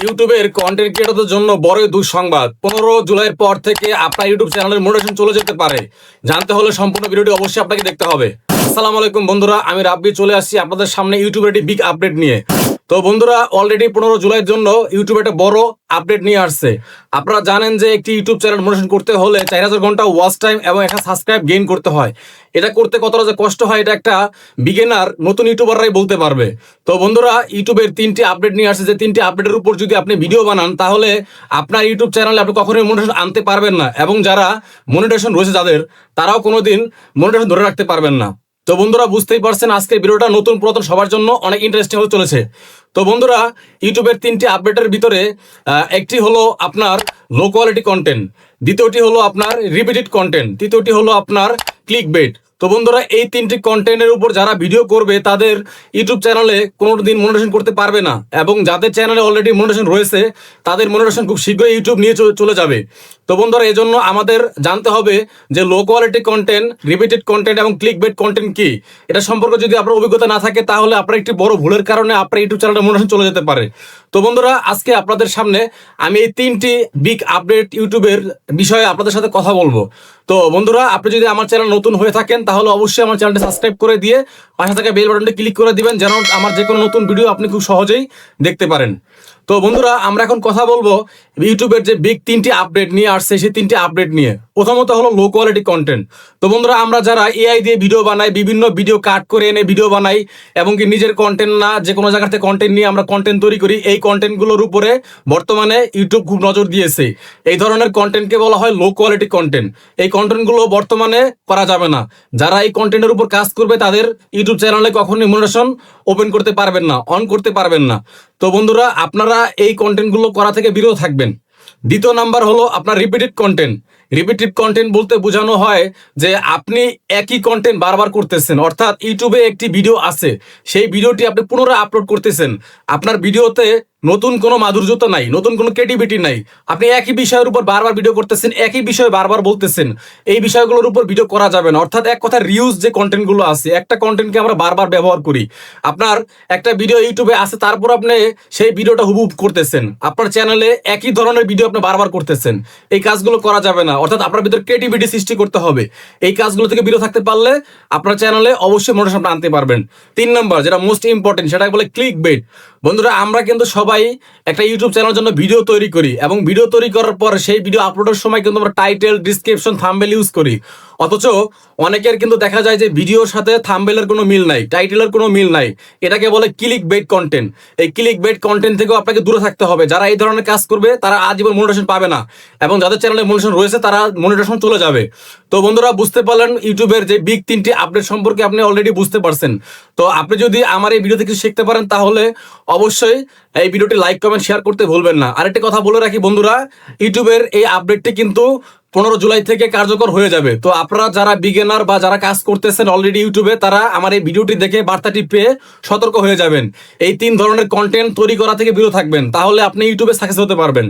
ইউটিউবের কন্টেন্ট ক্রিয়েটরদের জন্য বড় দুঃসংবাদ। 15 জুলাইয়ের পর থেকে আপনার ইউটিউব চ্যানেলের মনিটাইজেশন চলে যেতে পারে। জানতে হলে সম্পূর্ণ ভিডিওটি অবশ্যই আপনাকে দেখতে হবে। আসসালামু আলাইকুম বন্ধুরা, আমি রাব্বি চলে আসছি আপনাদের সামনে ইউটিউবের একটি বিগ আপডেট নিয়ে। তো বন্ধুরা, অলরেডি 15 জুলাইয়ের জন্য ইউটিউবে একটা বড় আপডেট নিয়ে আসছে। আপনারা জানেন যে একটি ইউটিউব চ্যানেল মনিটাইজেশন করতে হলে 4000 ঘন্টা ওয়াচ টাইম এবং 1000 সাবস্ক্রাইব গেইন করতে হয়। এটা করতে কতটা যে কষ্ট হয় এটা একটা বিগিনার নতুন ইউটিউবাররাই বলতে পারবে। তো বন্ধুরা, ইউটিউবের 3টি আপডেট নিয়ে আসছে, যে 3টি আপডেটের উপর যদি আপনি ভিডিও বানান তাহলে আপনার ইউটিউব চ্যানেলে আপনি কখনোই মনিটাইজেশন আনতে পারবেন না, এবং যারা মনিটাইজেশন রয়েছে যাদের, তারাও কোনোদিন মনিটাইজেশন ধরে রাখতে পারবেন না। তো বন্ধুরা, বুঝতেই পারছেন আজকের ভিডিওটা নতুন পুরাতন সবার জন্য অনেক ইন্টারেস্টিং হতে চলেছে। তো বন্ধুরা, ইউটিউবের 3টি আপডেটের ভিতরে একটি হলো আপনার লো কোয়ালিটি কন্টেন্ট, দ্বিতীয়টি হলো আপনার রিপিটেড কন্টেন্ট, তৃতীয়টি হলো আপনার ক্লিক বেট। তো বন্ধুরা, এই 3টি কন্টেন্টের উপর যারা ভিডিও করবে তাদের ইউটিউব চ্যানেলে কোনোদিন মনিটাইজেশন করতে পারবে না, এবং যাদের চ্যানেলে অলরেডি মনিটাইজেশন রয়েছে তাদের মনিটাইজেশন খুব শীঘ্রই ইউটিউব নিয়ে চলে যাবে। তো বন্ধুরা, এজন্য আমাদের জানতে হবে যে low quality content, repeated content এবং ক্লিক বেট কন্টেন্ট কি। এটা সম্পর্কে যদি আপনার অভিজ্ঞতা না থাকে তাহলে আপনার একটি বড় ভুলের কারণে আপনার ইউটিউব চ্যানেলে মনিটাইজেশন চলে যেতে পারে। তো বন্ধুরা, আজকে আপনাদের সামনে আমি এই 3টি বিগ আপডেট ইউটিউবের বিষয়ে আপনাদের সাথে কথা বলবো। তো বন্ধুরা, আপনি যদি আমার চ্যানেল নতুন হয়ে থাকেন তাহলে অবশ্যই আমার চ্যানেলটি সাবস্ক্রাইব করে দিয়ে পাশে থাকা বেল বাটনটি ক্লিক করে দিবেন, যেন আমার যে কোনো নতুন ভিডিও আপনি খুব সহজেই দেখতে পারেন। তো বন্ধুরা, আমরা এখন কথা বলবো ইউটিউবের যে বিগ 3টি আপডেট নিয়ে আসছে সেই 3টি আপডেট নিয়ে। প্রথমত হলো লো কোয়ালিটি কন্টেন্ট। তো বন্ধুরা, আমরা যারা এআই দিয়ে ভিডিও বানাই, বিভিন্ন ভিডিও কাট করে এনে ভিডিও বানাই, এবং কি নিজের কন্টেন্ট না যে কোনো জায়গা থেকে কন্টেন্ট নিয়ে আমরা কন্টেন্ট তৈরি করি, এই কন্টেন্টগুলোর উপরে বর্তমানে ইউটিউব খুব নজর দিয়েছে। এই ধরনের কন্টেন্টকে বলা হয় লো কোয়ালিটি কন্টেন্ট। এই কন্টেন্টগুলো বর্তমানে করা যাবে না। যারা এই কন্টেন্টের উপর কাজ করবে তাদের ইউটিউব চ্যানেলে কখনোই মনিটাইজেশন ওপেন করতে পারবেন না, অন করতে পারবেন না। তো বন্ধুরা, আপনারা এই কন্টেন্টগুলো করা থেকে বিরত থাকবেন। দ্বিতীয় নাম্বার হলো আপনার রিপিটেড কন্টেন্ট। রিপিটেড কন্টেন্ট বলতে বোঝানো হয় যে আপনি একই কন্টেন্ট বারবার করতেছেন, অর্থাৎ ইউটিউবে একটি ভিডিও আছে, সেই ভিডিওটি আপনি পুনরায় আপলোড করতেছেন। আপনার ভিডিওতে নতুন কোনো মাধুর্যতা নাই, নতুন কোনো ক্রিয়েটিভিটি নাই। আপনি একই বিষয়ের উপর বারবার ভিডিও করতেছেন, একই বিষয় বারবার বলতেছেন। এই বিষয়গুলোর উপর ভিডিও করা যাবে না। অর্থাৎ এক কথা রিউজ যে কন্টেন্টগুলো আছে, একটা কন্টেন্টকে আমরা বারবার ব্যবহার করি। আপনার একটা ভিডিও ইউটিউবে আছে, তারপর আপনি সেই ভিডিওটা হুবহু করতেছেন, আপনার চ্যানেলে একই ধরনের ভিডিও আপনি বারবার করতেছেন। এই কাজগুলো করা যাবে না। অর্থাৎ আপনার ভিতরে ক্রিয়েটিভিটি সৃষ্টি করতে হবে। এই কাজগুলো থেকে বিরত থাকতে পারলে আপনার চ্যানেলে অবশ্যই মনিটাইজেশন আপনি আনতে পারবেন। 3 নম্বর, যেটা মোস্ট ইম্পর্টেন্ট, সেটা বলে ক্লিক বেট। বন্ধুরা, আমরা কিন্তু সবাই একটা ইউটিউব চ্যানেলের জন্য ভিডিও তৈরি করি, এবং ভিডিও তৈরি করার পর সেই ভিডিও আপলোডের সময় কিন্তু আমরা টাইটেল, ডিসক্রিপশন, থাম্বনেল ইউজ করি। অথচ অনেকের কিন্তু দেখা যায় যে ভিডিওর সাথে থাম্বনেলের কোনো মিল নাই, টাইটেলের কোনো মিল নাই। এটাকে বলে ক্লিক বেট কন্টেন্ট। এই ক্লিক বেট কন্টেন্ট থেকেও আপনাকে দূরে থাকতে হবে। যারা এই ধরনের কাজ করবে তারা আজীবন মনিটাইজেশন পাবে না, এবং যাদের চ্যানেলে মনিটাইজেশন রয়েছে তারা মনিটাইজেশন চলে যাবে। তো বন্ধুরা, বুঝতে পারলেন ইউটিউবের যে বিগ 3টি আপডেট সম্পর্কে আপনি অলরেডি বুঝতে পারছেন। তো আপনি যদি আমার এই ভিডিও থেকে শিখতে পারেন তাহলে অবশ্যই এই ভিডিওটি লাইক, কমেন্ট, শেয়ার করতে ভুলবেন না। আরেকটি কথা বলে রাখি বন্ধুরা, ইউটিউবের এই আপডেটটি কিন্তু 15 জুলাই থেকে কার্যকর হয়ে যাবে। তো আপনারা যারা বিগিনার বা যারা কাজ করতেছেন অলরেডি ইউটিউবে, তারা আমার এই ভিডিওটি দেখে বার্তাটি পেয়ে সতর্ক হয়ে যাবেন। এই 3 ধরনের কন্টেন্ট তৈরি করা থেকে বিরত থাকবেন, তাহলে আপনি ইউটিউবে সাকসেস হতে পারবেন।